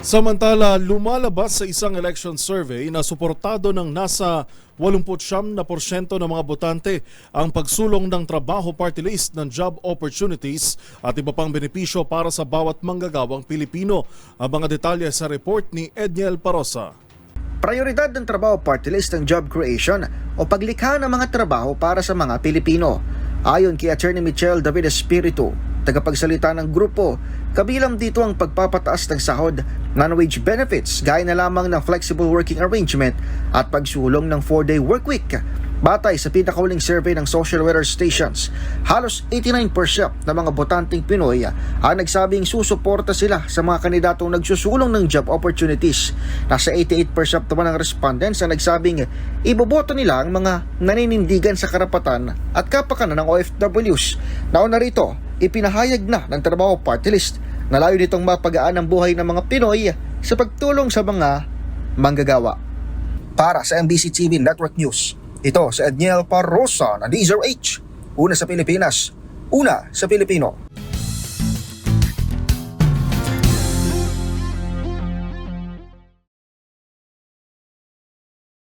Samantala, lumalabas sa isang election survey na suportado ng nasa 89% ng mga botante ang pagsulong ng trabaho party list ng job opportunities at iba pang benepisyo para sa bawat manggagawang Pilipino. Ang mga detalye sa report ni Edniel Parosa. Prioridad ng trabaho party list ang job creation o paglikha ng mga trabaho para sa mga Pilipino. Ayon kay Attorney Michelle David Espiritu, tagapagsalita ng grupo, kabilang dito ang pagpapataas ng sahod, non-wage benefits gaya na lamang ng flexible working arrangement at pagsulong ng 4-day workweek. Batay sa pinakahuling survey ng social weather stations, halos 89% ng mga botanteng Pinoy ang nagsabing susuporta sila sa mga kandidatong nagsusulong ng job opportunities. Nasa 88% naman ng respondents ang nagsabing iboboto nila ang mga naninindigan sa karapatan at kapakanan ng OFWs. Nauna rito, ipinahayag na ng trabaho party list na layo nitong mapagaan ang buhay ng mga Pinoy sa pagtulong sa mga manggagawa. Para sa MBC TV Network News, ito si Edniel Parosa ng DZRH. Una sa Pilipinas, una sa Pilipino.